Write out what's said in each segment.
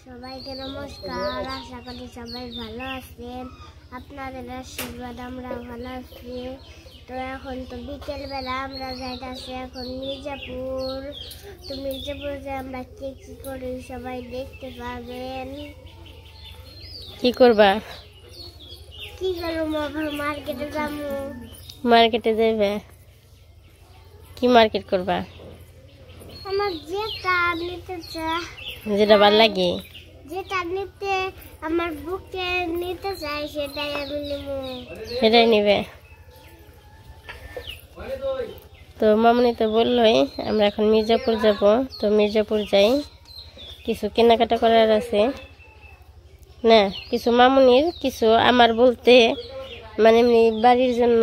সবাইকে নমস্কার, আশা করি সবাই ভালো আছেন। আপনাদের আশীর্বাদ আমরা ভালো আছি। তো এখন তো বিকেল বেলা আমরা যাইতেছি এখন মির্জাপুর। তো মির্জাপুরে আমরা কি কি করি সবাই দেখতে পাবেন। কি করবা? কি করবো, মার্কেটে যাবো। মার্কেটে যাবে? কি মার্কেট করবা? আমার যেটা নিতে চাই, যেটা ভালো লাগে, যেটা নিতে আমার বুকে নিতে চাই সেটাই আমি নেব। সেটাই নিবে? তো মামনি তো বললোই আমরা এখন মির্জাপুর যাব। তো মির্জাপুর যাই, কিছু কেনাকাটা করার আছে না, কিছু মামনির, কিছু আমার বলতে মানে এমনি বাড়ির জন্য,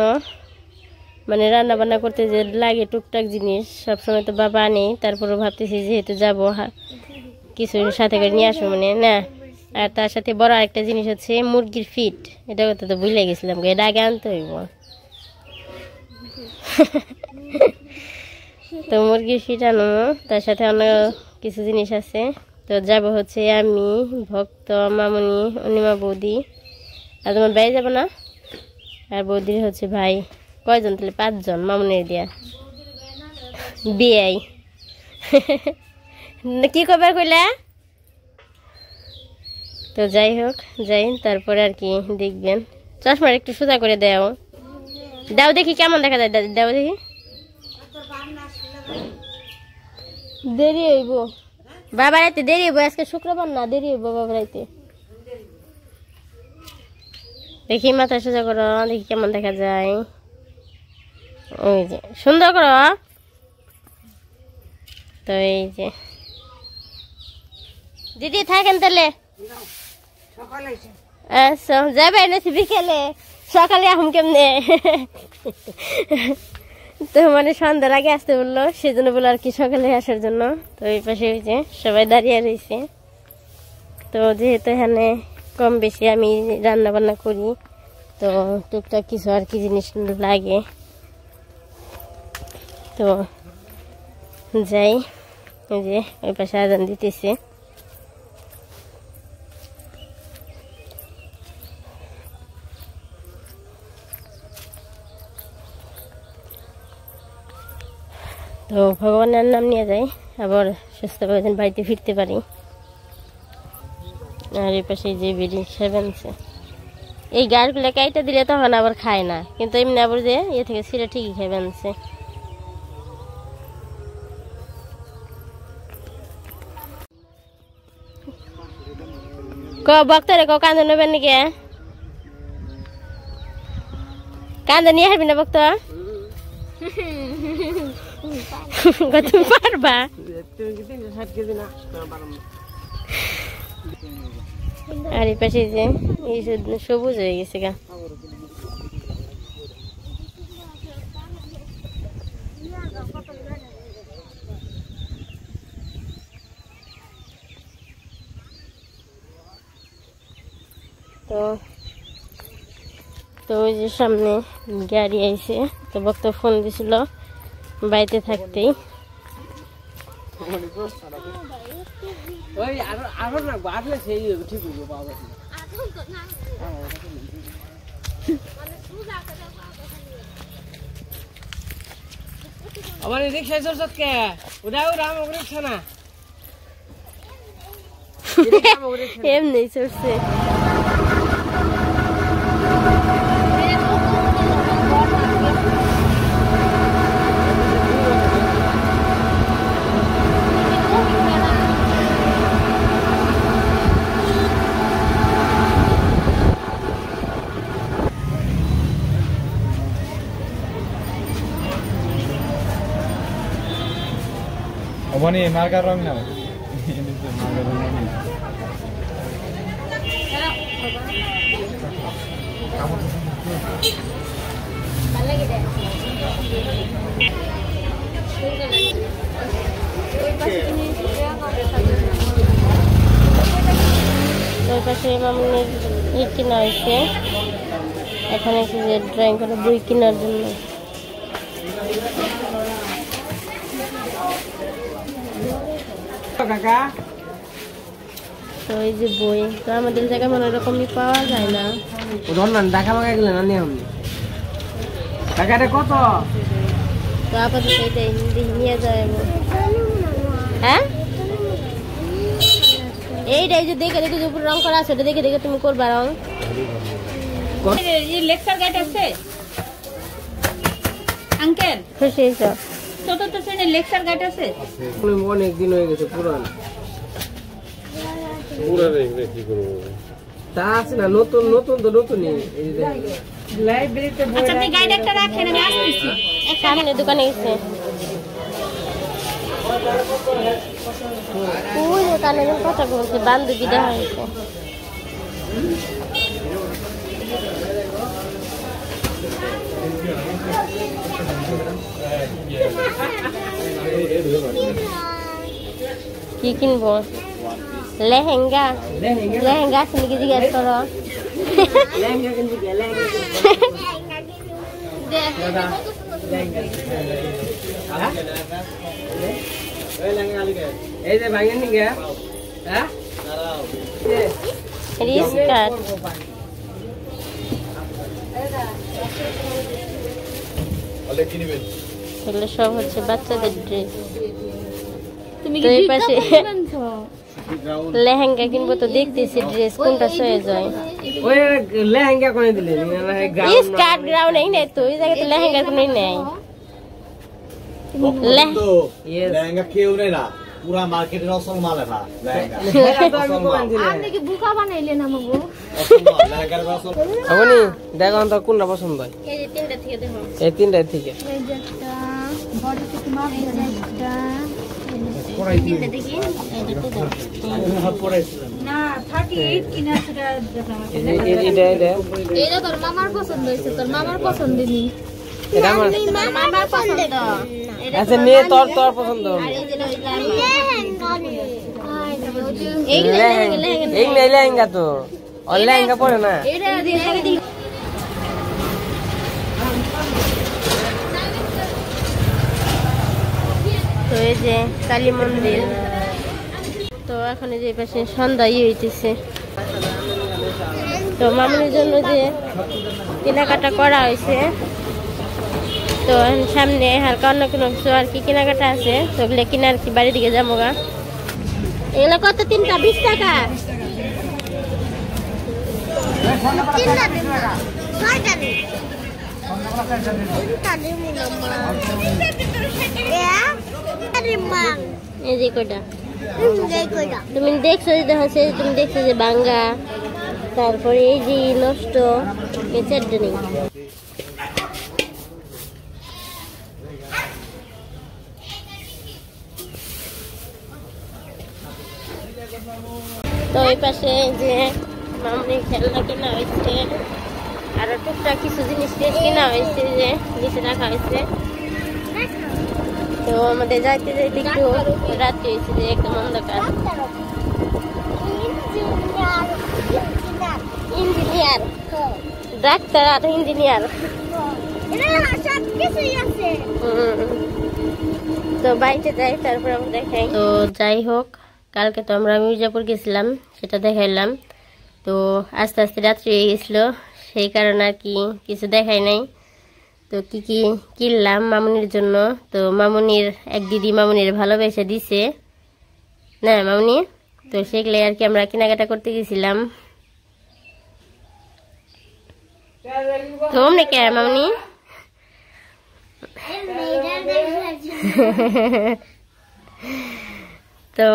মানে রান্না বান্না করতে যে লাগে টুকটাক জিনিস সবসময় তো বাবা আনি। তারপরে ভাবতেছি যেহেতু যাবো কিছু সাথে করে নিয়ে আসবো মানে না। আর তার সাথে বড় আরেকটা জিনিস হচ্ছে মুরগির ফিট, এটা কথা তো ভুলে গেছিলাম, এটা আগে আনতে হইব। তো মুরগির ফিট আনো, তার সাথে অন্য কিছু জিনিস আছে। তো যাব হচ্ছে আমি, ভক্ত, মামনি, অনিমা, বৌদি। আর তোমার ভাই যাবো না? আর বৌদির হচ্ছে ভাই। কয়জন তাহলে? 5 জন মামনির দিয়া বিয়াই। কি কবার কইলা? তো যাই হোক, যাই তারপরে আর কি দেখবেন। চশমা একটু সোজা করে দাও, দাও দেখি কেমন দেখা যায়, দাও দেখি। দেরি হইব বাবা রাইতে, দেরি হইব আজকে শুক্রবার না, দেরি হইব বাবা রাইতে। দেখি মাথা সোজা করো, দেখি কেমন দেখা যায়। ওই যে সুন্দর করো। তো এই যে দিদি থাকেন তাহলে, আচ্ছা যাবে এনেছি বিকেলে, সকালে এখন কেমনে। তো মানে সন্ধ্যার আগে আসতে বললো, সেজন্য বললো আর কি সকালে আসার জন্য। তো এই পাশে ওই যে সবাই দাঁড়িয়ে রয়েছে। তো যেহেতু এখানে কম বেশি আমি রান্না বান্না করি, তো টুকটাক কিছু আর কি জিনিস লাগে। তো যাই, এই যে ওই পাশে আজান দিতেছে। তো ভগবানের নাম নিয়ে যাই, আবার সুস্থভাবে যেন বাড়িতে ফিরতে পারি। আর এই পাশে যে বিড়ি সেভেনছে, এই গাড়গুলো কাইটা দিলে তখন আবার খায় না, কিন্তু এমনি আবার যে ইয়ে থেকে ছিঁড়ে ঠিকই খেয়ে বেনছে। ভক্তরে কান্দে নেবেন নাকি? কান্দে নিয়ে আসবি না ভক্ত? তুমি পারবা? আর এই পাশে যে এই সবুজ হয়ে গেছে গা। তো ওই যে সামনে গাড়ি আইছে, তো ভক্ত ফোন দিছিল বাড়িতে থাকতেই। আমার রিক্সা চলছে, ওটাও রাম রিক্সা না, এমনি চলছে। Abang ni marga rong na. ওই পাশে মামুনির ইট কিনা হয়েছে, এখানে এসে যে ড্রয়িং করে বই কেনার জন্য। কাকা তো এই যে বই, তো আমাদের জায়গায় মনে এরকমই পাওয়া যায় না। ধর না ঢাকা মাকা গেলে না নিয়ে আমি টাকাটা কত? তো আপাতত এটাই নিয়ে যাবো। হ্যাঁ এইটাই যে দেখে দেখে যে উপর রং করা আছে, ওটা দেখে দেখে তুমি করবা রং। লেকচার গাইড আছে আঙ্কেল? খুশি হয়েছো? চতুর্থ শ্রেণীর লেকচার গাইড আছে? অনেক দিন হয়ে গেছে পুরান। তা আছে না, নতুন নতুন তো নতুনই। লাইব্রেরিতে আচ্ছা আপনি গাইড একটা রাখেন, আমি আসতেছি। সামনে দোকানে গেছে ওই দোকানে কথা বলছে, বান্ধবী দেখা হয়েছে। কি কিনবো? লেহেঙ্গা? লেহেঙ্গা আছে নাকি জিজ্ঞাসা করো। লেহেঙ্গা কিনতে গেলে এই যে ভাঙেন নি গে? হ্যাঁ রিস্কার এগুলো সব হচ্ছে বাচ্চাদের ড্রেস। তুমি তো এই পাশে লেহেঙ্গা কিনবো, তো দেখতেছি ড্রেস কোনটা সয়ে যায়। ওই লেহেঙ্গা করে দিলেন স্কার্ট গ্রাউন্ড এই নেই তো, ওই জায়গাতে লেহেঙ্গার কোনোই নেই। लहंगा क्यों नहीं रहा? पूरा मार्केट में असल माल है लहंगा। আপনি কি বুকা বানাইলেন আমাগো? लहंगा का असल আপনি দেখো তো কোনটা পছন্দ হয়। এই যে তিনটা থেকে দেখো, এই তিনটার থেকে এই যে একটা বডি থেকে মাপ দিয়ে একটা তিনটা দেখি না 38 কিনা সেটা দেখলাম। এটা এটা তোর মামার পছন্দ হয়েছে, তোর মামার পছন্দ নেই। এটা আমার মামার পছন্দ। আচ্ছা নিয়ে তোর তোর পছন্দ এই এই লেহেঙ্গা তো ওর লেহেঙ্গা পরে না। এটা দিয়ে সাড়ে দিন তো এই যে কালী মন্দির, তো এখন এই যে পাশে সন্ধ্যা হইতেছে। তো মামুনির জন্য যে কেনাকাটা করা হয়েছে, তো সামনে হালকা অন্য কোনো কিছু আর কি কেনাকাটা আছে, তো ওগুলো কিনে আর কি বাড়ির দিকে যাবো গা। এগুলো কত? তিনটা 20 টাকা। এই যে কয়টা তুমি দেখছো, যে হচ্ছে তুমি দেখছো যে ভাঙ্গা, তারপরে এই যে নষ্ট, এই চারটে নেই। তো এই পাশে যে মামুনি খেলনা কেনা হয়েছে, আরো টুকটাক কিছু জিনিস কেনা হয়েছে, যে নিচে রাখা হয়েছে। তো আমাদের যাইতে যাইতে একটু রাত্রি হয়েছে, যে একদম অন্ধকার। ইঞ্জিনিয়ার, ডাক্তার আর ইঞ্জিনিয়ার, তো বাইরে যাই, তারপর আমরা দেখাই। তো যাই হোক, কালকে তো আমরা মির্জাপুর গেছিলাম, সেটা দেখাইলাম। তো আস্তে আস্তে রাত্রি হয়ে গেছিল, সেই কারণে আর কি কিছু দেখাই নাই। তো কি কি কিনলাম মামুনির জন্য, তো মামুনির এক দিদি মামুনির ভালোবেসে দিছে না মামুনি, তো সেগুলো আর কি আমরা কেনাকাটা করতে গেছিলাম। তো অমনি কে মামুনি তো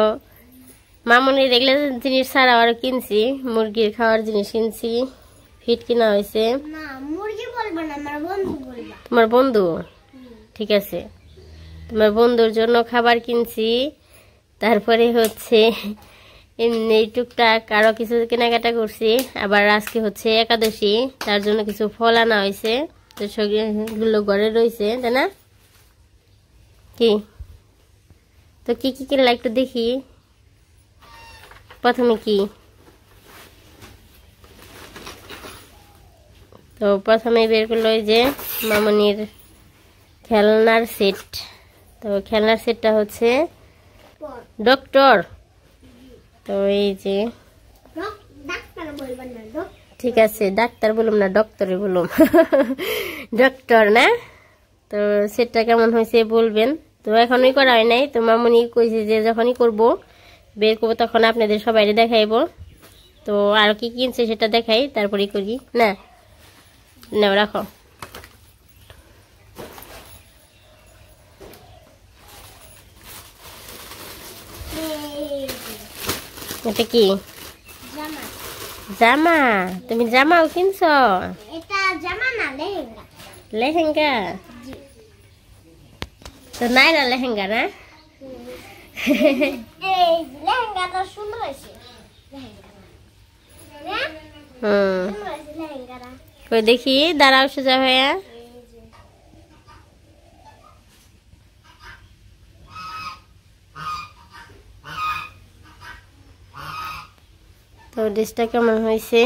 মামুনির এগুলো জিনিস ছাড়াও আরো কিনছি, মুরগির খাওয়ার জিনিস কিনছি, ফিট কিনা হয়েছে। তোমার বন্ধু? ঠিক আছে, তোমার বন্ধুর জন্য খাবার কিনছি। তারপরে হচ্ছে এমনি টুকটাক আরো কিছু কেনাকাটা করছি। আবার আজকে হচ্ছে একাদশী, তার জন্য কিছু ফল আনা হয়েছে, তো সেগুলো ঘরে রয়েছে, তাই না? কি তো কি কি কিনলা একটু দেখি। প্রথমে কি, তো প্রথমে বের করলো এই যে মামুনির খেলনার সেট। তো খেলনার সেটটা হচ্ছে ডক্টর। তো এই যে ঠিক আছে, ডাক্তার বলুম না, ডক্টরে বলুম। ডক্টর না? তো সেটটা কেমন হয়েছে বলবেন। তো এখনই করা হয় নাই, তো মামুনি কইছে যে যখনই করব বের করবো তখন আপনাদের সবাই দেখাইব। তো আর কি কিনছে সেটা দেখাই, তারপরে করি না। নাও রাখো। এটা কি? জামা। তুমি জামাও কিনছ? এটা জামা না, লেহেঙ্গা। লেহেঙ্গা? তো নাইরা লেহেঙ্গা না? এই লেহেঙ্গাটা সুন্দর হয়েছে। কই দেখি, দাঁড়াও সোজা হয়ে। তো ড্রেসটা কেমন হয়েছে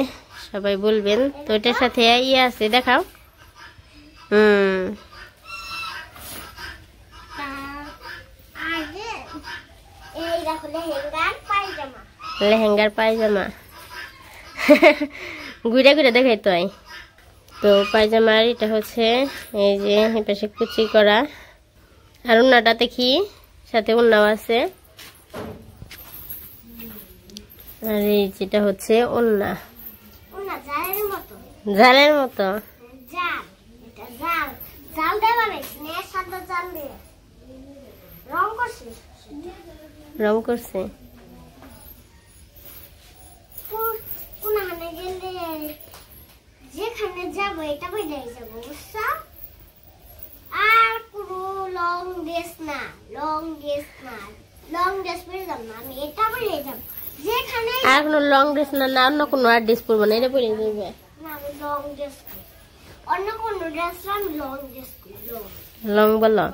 সবাই বলবেন। তো এটার সাথে ইয়ে আছে, দেখাও। লেহেঙ্গার পায়জামা। ঘুরে ঘুরে দেখাই তো। তো পায়জামার এটা হচ্ছে এই যে এপাশে কুচি করা, আর ওন্নাটা দেখি সাথে ওন্নাও আছে। আর এই যেটা হচ্ছে ওন্না, জালের মতো। রং করছে। যেখানে যাবো এটা বইটাই যাবো, বুঝছো? আর কোনো লং ড্রেস না, লং ড্রেস না, লং ড্রেস পরে যাব না, আমি এটা পরে যাব। যেখানে আর কোনো লং ড্রেস না, না অন্য কোনো আর ড্রেস পরবো না, এটা পরে যাবে না, আমি লং ড্রেস, অন্য কোনো ড্রেস না, আমি লং ড্রেস লং বলো।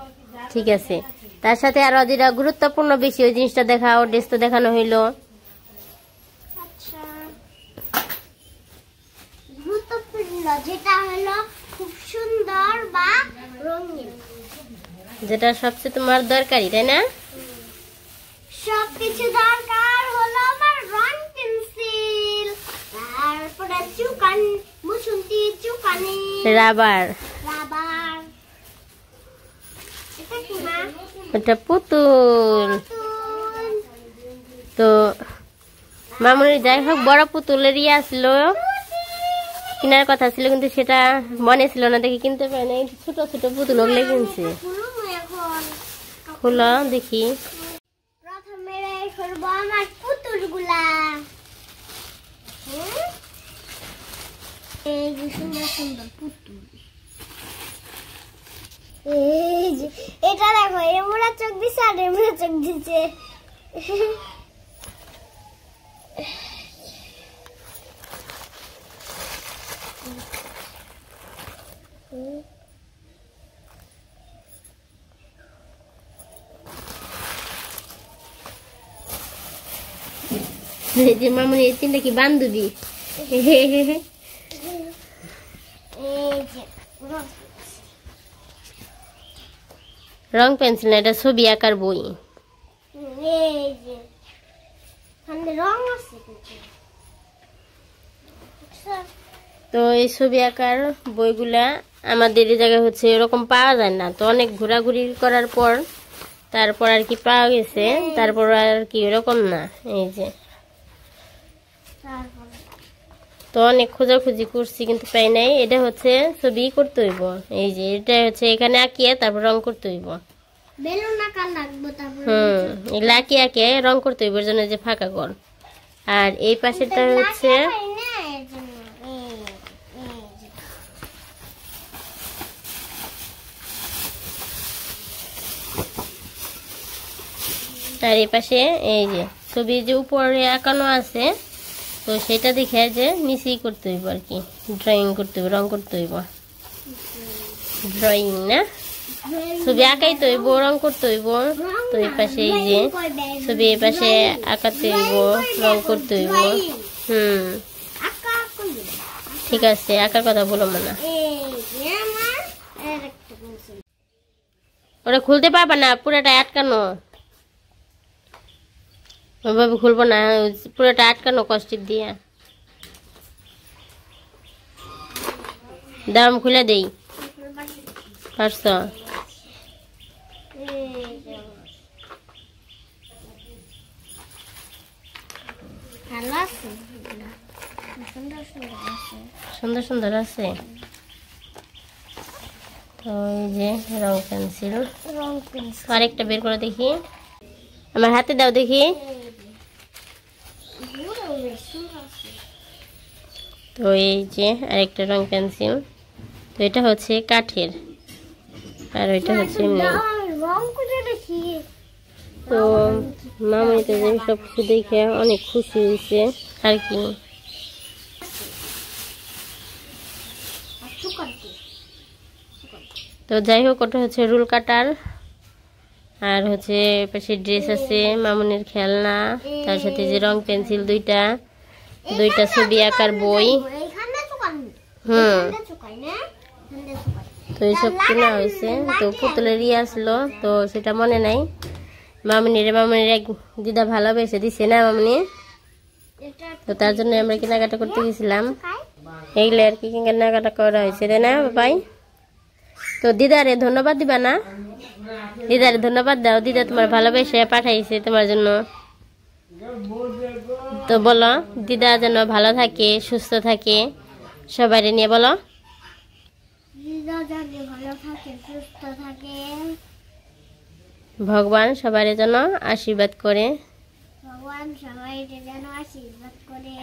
ঠিক আছে, তার সাথে আরো যেটা গুরুত্বপূর্ণ বেশি ওই জিনিসটা দেখাও। ড্রেস তো দেখানো হইলো। আচ্ছা, গুরুত্বপূর্ণ যেটা হলো খুব সুন্দর বা রঙিন, যেটা সবচেয়ে তোমার দরকারি, তাই না? সবকিছু দরকার হলো আমার রং পেন্সিল, তারপরে চুকান, মুসুন্তি, চুকানি, রাবার। রাবার। এটা কি মা? এটা পুতুল। তো মামুনি যাই হোক বড় পুতুলের ইয়ে আসলো, কেনার কথা ছিল কিন্তু সেটা মনে ছিল না, দেখি কিনতে পারে না। ছোট ছোট পুতুল ওগুলো কিনছে। খুলো দেখি। প্রথমে করবো আমার পুতুল গুলা। এই যে সুন্দর সুন্দর পুতুল, এই যে এটা দেখো, এমরা চোখ দিচ্ছে আর এমরা চোখ দিচ্ছে। এই যে মামুনি এই তিনটা কি বান্ধবী? এই যে রং পেন্সিল না, এটা ছবি আঁকার বই। এই যে রং আছে। তো এই ছবি আঁকার বইগুলা আমাদের এই জায়গায় হচ্ছে এরকম পাওয়া যায় না। তো অনেক ঘোরাঘুরি করার পর তারপর আর কি পাওয়া গেছে, তারপর আর কি এরকম না। এই যে তো অনেক খোঁজাখুঁজি করছি কিন্তু পাই নাই। এটা হচ্ছে ছবি করতে হইব। এই যে এটা হচ্ছে এখানে আঁকিয়ে তারপর রং করতে হইব। বেলুন আঁকা লাগবে, তারপর এগুলা আঁকিয়ে আঁকিয়ে রং করতে হইব, জন্য যে ফাঁকা ঘর। আর এই পাশেটা হচ্ছে আর এই পাশে এই যে ছবি যে উপরে আঁকানো আছে, তো সেটা দেখে যে নিচেই করতে হইব আর কি, ড্রয়িং করতে হইব, রং করতে হইব। ড্রয়িং না, ছবি আঁকাই তো হইব, রং করতে হইব। তো এই পাশে এই যে ছবি এই পাশে আঁকাতে হইব, রং করতে হইব। ঠিক আছে, আঁকার কথা বলো না। এই যে আমার আরেকটা পেন্সিল। ওটা খুলতে পারবা না, পুরোটা আটকানো। ওইভাবে খুলবো না, পুরোটা আটকানো কষ্টিপ দিয়ে। দাম খুলে দেই, পারছ? এই যে আমার। ভালো আছে এগুলা। সুন্দর সুন্দর আছে। সুন্দর সুন্দর আছে। তো এই যে রং পেন্সিল, রং পেন্সিল। আরেকটা বের করে দেখি, আমার হাতে দাও দেখি। তো এই যে আরেকটা রং পেন্সিল, তো এটা হচ্ছে কাঠের আর ওইটা হচ্ছে এমনি। রং করে দেখি। তো মামনি তো যে সব কিছু দেখে অনেক খুশি হয়েছে আর কি। তো যাই হোক, ওটা হচ্ছে রুল কাটার, আর হচ্ছে পাশে ড্রেস আছে, মামনির খেলনা, তার সাথে যে রং পেন্সিল দুইটা, দুইটা ছবি আঁকার বই। তো এইসব কেনা হয়েছে। তো পুতুলের ইয়ে আসলো, তো সেটা মনে নাই। মামনির এক দিদা ভালোবেসে দিছে না মামনি, তো তার জন্য আমরা কেনাকাটা করতে গেছিলাম। এইগুলো আর কি কেনাকাটা করা হয়েছে, তাই না বাবাই? তো দিদারে ধন্যবাদ দিবা না? দিদারে ধন্যবাদ দাও, দিদা তোমার ভালোবেসে পাঠাইছে তোমার জন্য। তো বলো, দিদা যেন ভালো থাকে, সুস্থ থাকে, সবাই নিয়ে বলো। দিদা যেন ভালো থাকে, সুস্থ থাকে। ভগবান সবার যেন আশীর্বাদ করে। ভগবান সবাই যেন আশীর্বাদ করে।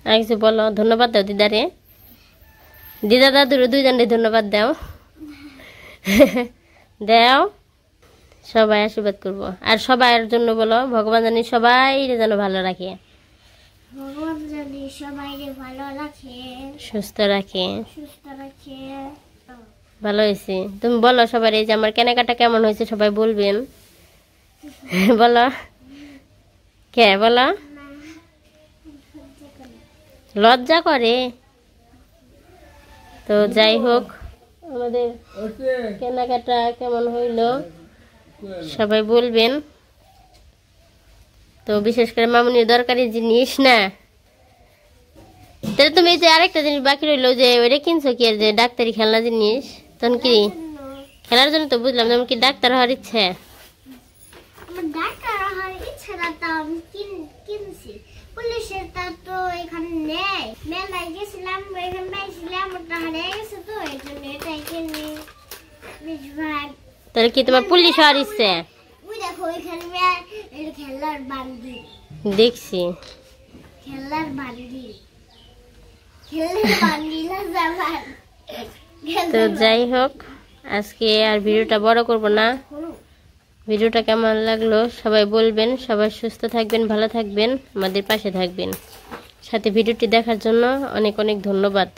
আর কিছু বলো, ধন্যবাদ দাও দিদারে। দিদা দাদুর দুইজনে ধন্যবাদ দাও। দাও, সবাই আশীর্বাদ করবো। আর সবার জন্য বলো, ভগবান জানি সবাই যেন ভালো রাখে, ভগবান জানি সবাই ভালো রাখে, সুস্থ রাখে। সুস্থ রাখে। ভালো হয়েছে। তুমি বলো সবার, এই যে আমার কেনাকাটা কেমন হয়েছে সবাই বলবেন। বলো, কে বলো? লজ্জা করে? তো যাই হোক, আমাদের কেনাকাটা কেমন হইলো সবাই বলবেন। তো বিশেষ করে মামুনির দরকারি জিনিস না, তাহলে তুমি যে আরেকটা জিনিস বাকি রইলো, যে ওইটা কিনছো কি, আর যে ডাক্তারি খেলনা জিনিস, তখন কি খেলার জন্য? তো বুঝলাম, যেমন কি ডাক্তার হওয়ার ইচ্ছে। আমার ডাক্তার হওয়ার ইচ্ছা না, তা আমি কিনছি। পুলিশের তা তো এখানে নেই, মেলায় গেছিলাম, এখানে পাইছিলাম, ওটা হারিয়ে গেছে, তো এই জন্য এটাই কিনি। বেশিরভাগ তাহলে কি তোমার পুলিশ হওয়ার ইচ্ছে? ওই দেখো ওইখানে খেলার বান্ডিল, দেখছি খেলার বান্ডিল, খেলার বান্ডিল আছে আমার। তো যাই হোক, আজকে আর ভিডিওটা বড় করব না। ভিডিওটা কেমন লাগলো সবাই বলবেন। সবাই সুস্থ থাকবেন, ভালো থাকবেন, আমাদের পাশে থাকবেন। সাথে ভিডিওটি দেখার জন্য অনেক অনেক ধন্যবাদ।